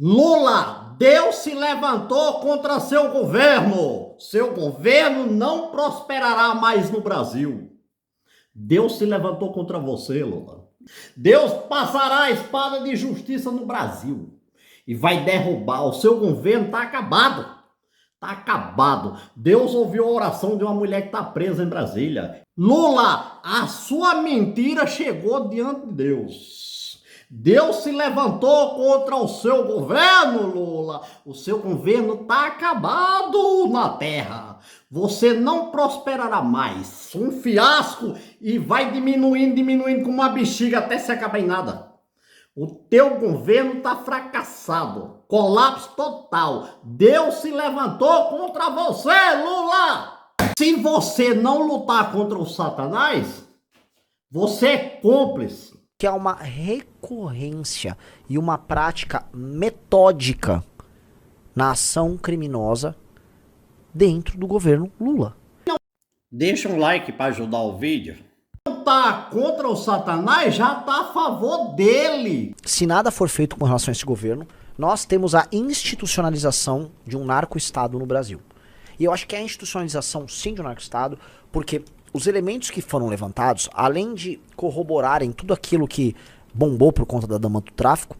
Lula, Deus se levantou contra seu governo. Seu governo não prosperará mais no Brasil. Deus se levantou contra você, Lula. Deus passará a espada de justiça no Brasil e vai derrubar. O seu governo está acabado. Está acabado. Deus ouviu a oração de uma mulher que está presa em Brasília. Lula, a sua mentira chegou diante de Deus. Deus se levantou contra o seu governo, Lula. O seu governo está acabado na terra. Você não prosperará mais. Um fiasco e vai diminuindo como uma bexiga até se acabar em nada. O teu governo está fracassado. Colapso total. Deus se levantou contra você, Lula. Se você não lutar contra o Satanás, você é cúmplice. Que é uma recorrência e uma prática metódica na ação criminosa dentro do governo Lula. Deixa um like para ajudar o vídeo. Não tá contra o Satanás, já tá a favor dele. Se nada for feito com relação a esse governo, nós temos a institucionalização de um narco-estado no Brasil. E eu acho que é a institucionalização, sim, de um narco-estado, porque os elementos que foram levantados, além de corroborarem tudo aquilo que bombou por conta da dama do tráfico,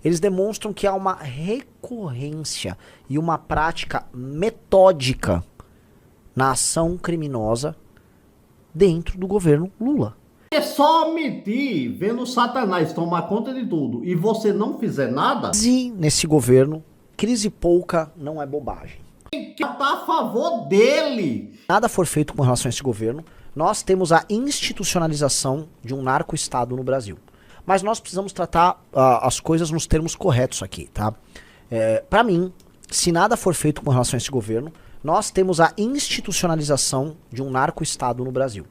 eles demonstram que há uma recorrência e uma prática metódica na ação criminosa dentro do governo Lula. É só mentir, vendo o Satanás tomar conta de tudo e você não fizer nada. E nesse governo, crise pouca não é bobagem. Que tá a favor dele. Nada for feito com relação a esse governo, nós temos a institucionalização de um narco-estado no Brasil. Mas nós precisamos tratar as coisas nos termos corretos aqui, tá? Pra mim, se nada for feito com relação a esse governo, nós temos a institucionalização de um narco-estado no Brasil.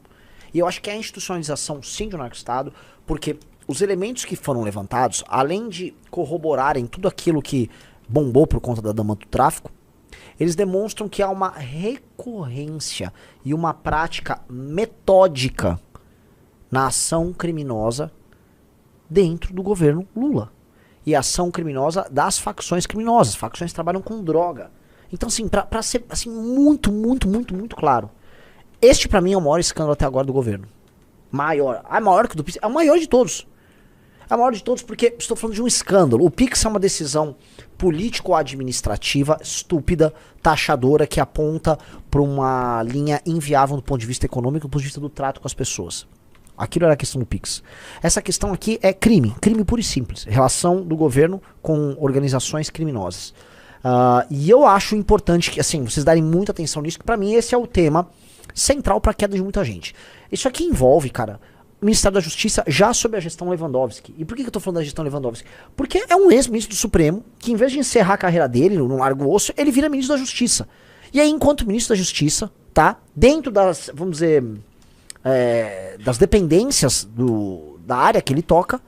E eu acho que é a institucionalização, sim, de um narco-estado, porque os elementos que foram levantados, além de corroborarem tudo aquilo que bombou por conta da dama do tráfico, eles demonstram que há uma recorrência e uma prática metódica na ação criminosa dentro do governo Lula. E a ação criminosa das facções criminosas. Facções que trabalham com droga. Então, assim, pra ser assim, muito claro, este pra mim é o maior escândalo até agora do governo. Maior. É maior que o do PIX. É o maior de todos. É o maior de todos porque estou falando de um escândalo. O PIX é uma decisão político-administrativa estúpida, taxadora, que aponta para uma linha inviável do ponto de vista econômico, do ponto de vista do trato com as pessoas. Aquilo era a questão do PIX. Essa questão aqui é crime puro e simples. Relação do governo com organizações criminosas. E eu acho importante que, assim, vocês darem muita atenção nisso, que pra mim esse é o tema central pra queda de muita gente. Isso aqui envolve, cara, o Ministério da Justiça já sob a gestão Lewandowski. E por que eu tô falando da gestão Lewandowski? Porque é um ex-ministro do Supremo que, em vez de encerrar a carreira dele no largo osso, ele vira ministro da Justiça. E aí, enquanto ministro da Justiça, tá? Dentro das, vamos dizer, das dependências da área que ele toca,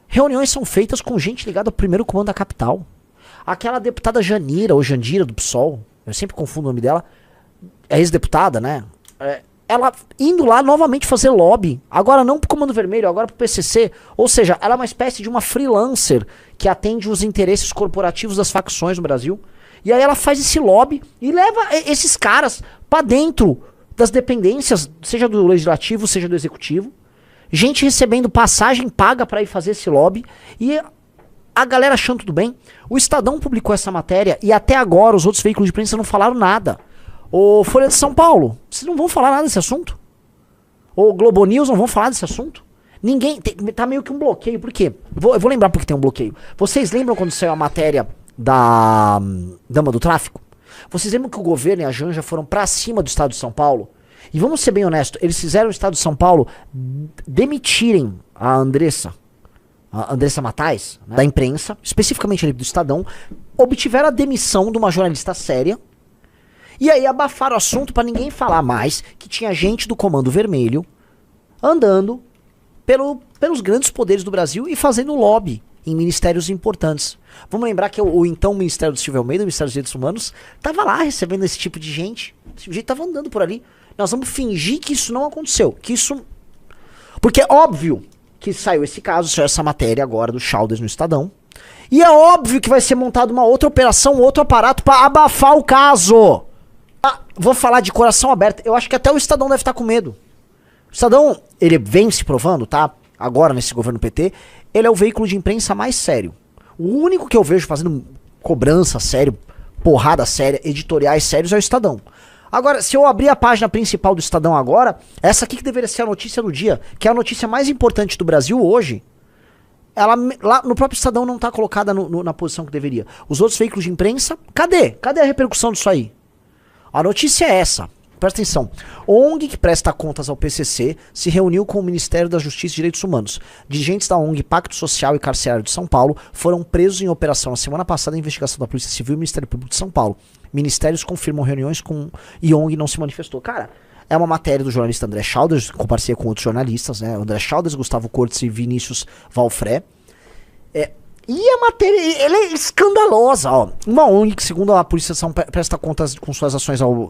reuniões são feitas com gente ligada ao primeiro comando da capital. Aquela deputada Janira, ou Jandira, do PSOL, eu sempre confundo o nome dela, é ex-deputada, né? Ela indo lá novamente fazer lobby, agora não pro Comando Vermelho, agora pro PCC, ou seja, ela é uma espécie de uma freelancer que atende os interesses corporativos das facções no Brasil, e aí ela faz esse lobby e leva esses caras pra dentro das dependências, seja do Legislativo, seja do Executivo, gente recebendo passagem paga pra ir fazer esse lobby, e a galera achando tudo bem. O Estadão publicou essa matéria e até agora os outros veículos de imprensa não falaram nada. O Folha de São Paulo, vocês não vão falar nada desse assunto? O Globo News não vão falar desse assunto? Ninguém, tá meio que um bloqueio, por quê? Eu vou lembrar porque tem um bloqueio. Vocês lembram quando saiu a matéria da dama do tráfico? Vocês lembram que o governo e a Janja foram pra cima do estado de São Paulo? E vamos ser bem honestos, eles fizeram o estado de São Paulo demitirem a Andressa Matais, né, da imprensa, especificamente ali do Estadão, obtiveram a demissão de uma jornalista séria. E aí abafaram o assunto pra ninguém falar mais que tinha gente do Comando Vermelho andando pelos grandes poderes do Brasil e fazendo lobby em ministérios importantes. Vamos lembrar que o então Ministério do Silvio Almeida, o Ministério dos Direitos Humanos, tava lá recebendo esse tipo de gente. Esse gente tava andando por ali. Nós vamos fingir que isso não aconteceu. Porque é óbvio que saiu esse caso, saiu essa matéria agora do Chalders no Estadão. E é óbvio que vai ser montada uma outra operação, outro aparato pra abafar o caso. Vou falar de coração aberto. Eu acho que até o Estadão deve estar com medo. O Estadão, ele vem se provando, tá? Agora, nesse governo PT, ele é o veículo de imprensa mais sério. O único que eu vejo fazendo cobrança sério, porrada séria, editoriais sérios é o Estadão. Agora, se eu abrir a página principal do Estadão agora, essa aqui que deveria ser a notícia do dia, que é a notícia mais importante do Brasil hoje, ela lá no próprio Estadão não tá colocada na posição que deveria. Os outros veículos de imprensa, cadê? Cadê a repercussão disso aí? A notícia é essa. Presta atenção. ONG que presta contas ao PCC se reuniu com o Ministério da Justiça e Direitos Humanos. Dirigentes da ONG Pacto Social e Carcerário de São Paulo foram presos em operação na semana passada em investigação da Polícia Civil e Ministério Público de São Paulo. Ministérios confirmam reuniões com e ONG não se manifestou. Cara, é uma matéria do jornalista André Chalders, com parceria com outros jornalistas, né? André Chalders, Gustavo Cortes e Vinícius Valfré. E a matéria, ela é escandalosa, ó. Uma ONG que, segundo a Polícia presta contas com suas ações ao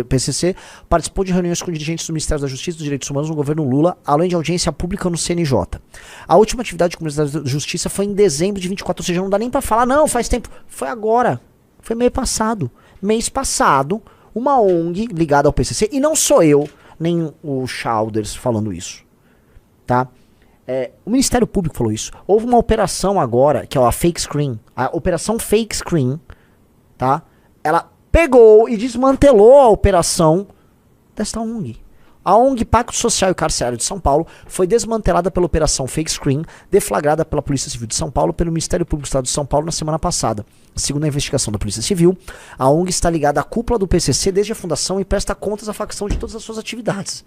PCC, participou de reuniões com dirigentes do Ministério da Justiça e dos Direitos Humanos no governo Lula, além de audiência pública no CNJ. A última atividade do Ministério da Justiça foi em dezembro de 24, ou seja, não dá nem pra falar, não, faz tempo. Foi agora. Foi mês passado. Mês passado, uma ONG ligada ao PCC, e não sou eu, nem o Chalders falando isso, tá? O Ministério Público falou isso. Houve uma operação agora, que é a Fake Screen. A operação Fake Screen, tá? Ela pegou e desmantelou a operação desta ONG. A ONG Pacto Social e Carcerário de São Paulo foi desmantelada pela operação Fake Screen, deflagrada pela Polícia Civil de São Paulo pelo Ministério Público do Estado de São Paulo na semana passada. Segundo a investigação da Polícia Civil, a ONG está ligada à cúpula do PCC desde a fundação e presta contas à facção de todas as suas atividades.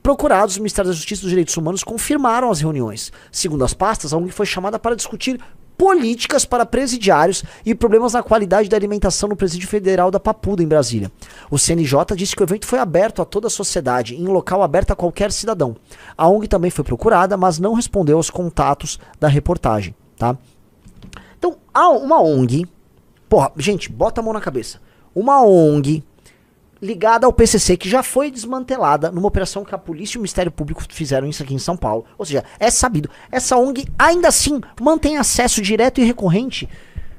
Procurados, o Ministério da Justiça e dos Direitos Humanos confirmaram as reuniões. Segundo as pastas, a ONG foi chamada para discutir políticas para presidiários e problemas na qualidade da alimentação no Presídio Federal da Papuda, em Brasília. O CNJ disse que o evento foi aberto a toda a sociedade, em local aberto a qualquer cidadão. A ONG também foi procurada, mas não respondeu aos contatos da reportagem, tá? Então, há uma ONG... Porra, gente, bota a mão na cabeça. Uma ONG... ligada ao PCC, que já foi desmantelada numa operação que a polícia e o Ministério Público fizeram isso aqui em São Paulo. Ou seja, é sabido. Essa ONG, ainda assim, mantém acesso direto e recorrente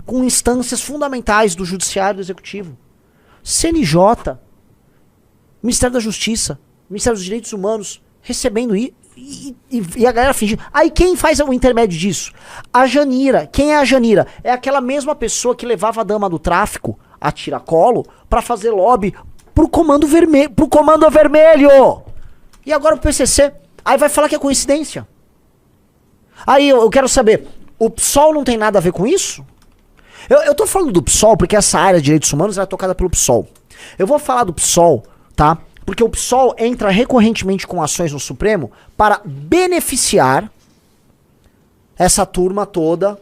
com instâncias fundamentais do Judiciário e do Executivo. CNJ, Ministério da Justiça, Ministério dos Direitos Humanos, recebendo e a galera fingindo. Aí quem faz o intermédio disso? A Janira. Quem é a Janira? É aquela mesma pessoa que levava a dama do tráfico a tiracolo pra fazer lobby pro comando vermelho. E agora o PCC. Aí vai falar que é coincidência. Aí eu quero saber, o PSOL não tem nada a ver com isso? Eu tô falando do PSOL porque essa área de direitos humanos é tocada pelo PSOL. Eu vou falar do PSOL, tá? Porque o PSOL entra recorrentemente com ações no Supremo para beneficiar essa turma toda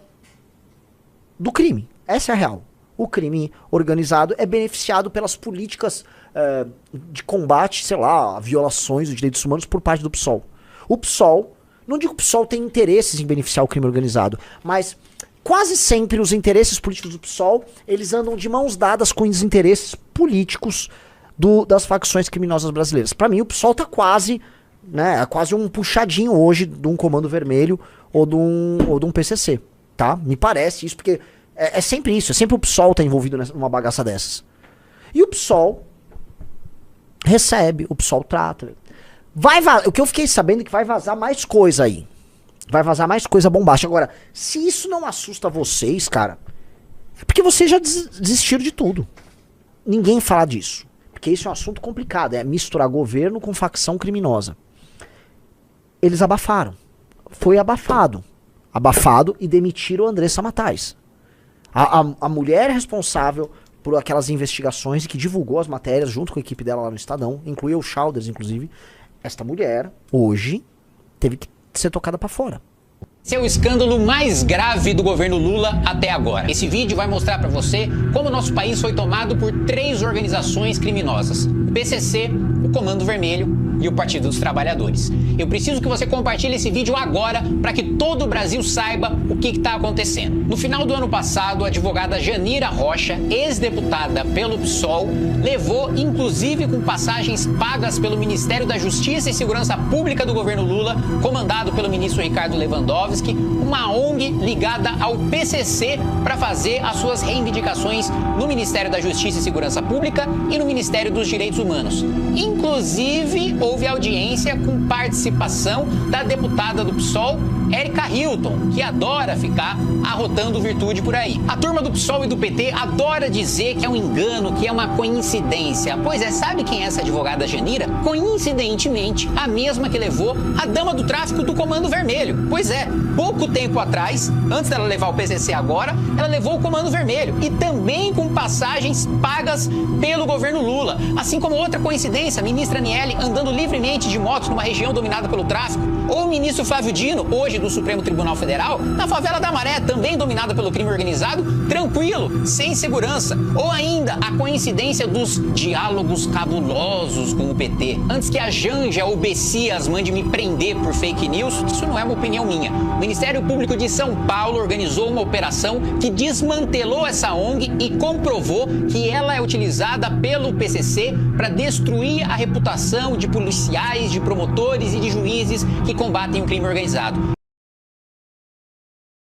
do crime. Essa é a real. O crime organizado é beneficiado pelas políticas de combate, sei lá, a violações dos direitos humanos por parte do PSOL. O PSOL, não digo que o PSOL tem interesses em beneficiar o crime organizado, mas quase sempre os interesses políticos do PSOL, eles andam de mãos dadas com os interesses políticos das facções criminosas brasileiras. Pra mim, o PSOL tá quase, né, quase um puxadinho hoje de um Comando Vermelho ou de um PCC, tá? Me parece isso, porque é sempre isso, é sempre o PSOL tá envolvido numa bagaça dessas. E o PSOL recebe, o PSOL trata. O que eu fiquei sabendo é que vai vazar mais coisa aí. Vai vazar mais coisa bombástica. Agora, se isso não assusta vocês, cara, é porque vocês já desistiram de tudo. Ninguém fala disso. Porque isso é um assunto complicado. É misturar governo com facção criminosa. Eles abafaram. Foi abafado. Abafado e demitiram o Andressa Matais. A mulher responsável por aquelas investigações e que divulgou as matérias junto com a equipe dela lá no Estadão, incluiu o Chalders, inclusive, esta mulher, hoje, teve que ser tocada pra fora. Esse é o escândalo mais grave do governo Lula até agora. Esse vídeo vai mostrar pra você como o nosso país foi tomado por 3 organizações criminosas: o PCC, o Comando Vermelho e o Partido dos Trabalhadores. Eu preciso que você compartilhe esse vídeo agora para que todo o Brasil saiba o que está acontecendo. No final do ano passado, a advogada Janira Rocha, ex-deputada pelo PSOL, levou, inclusive com passagens pagas pelo Ministério da Justiça e Segurança Pública do governo Lula, comandado pelo ministro Ricardo Lewandowski, uma ONG ligada ao PCC para fazer as suas reivindicações no Ministério da Justiça e Segurança Pública e no Ministério dos Direitos Humanos. Inclusive, houve audiência com participação da deputada do PSOL, Érica Hilton, que adora ficar arrotando virtude por aí. A turma do PSOL e do PT adora dizer que é um engano, que é uma coincidência. Pois é, sabe quem é essa advogada Janira? Coincidentemente, a mesma que levou a dama do tráfico do Comando Vermelho. Pois é, pouco tempo atrás, antes dela levar o PCC agora, ela levou o Comando Vermelho e também com passagens pagas pelo governo Lula. Assim como outra coincidência, a ministra Aniele andando livremente de motos numa região dominada pelo tráfico, ou o ministro Flávio Dino, hoje do Supremo Tribunal Federal, na favela da Maré, também dominada pelo crime organizado, tranquilo, sem segurança. Ou ainda a coincidência dos diálogos cabulosos com o PT. Antes que a Janja ou o Bessias mande me prender por fake news, isso não é uma opinião minha. O Ministério Público de São Paulo organizou uma operação que desmantelou essa ONG e comprovou que ela é utilizada pelo PCC para destruir a reputação de policiais, de promotores e de juízes que combatem o crime organizado.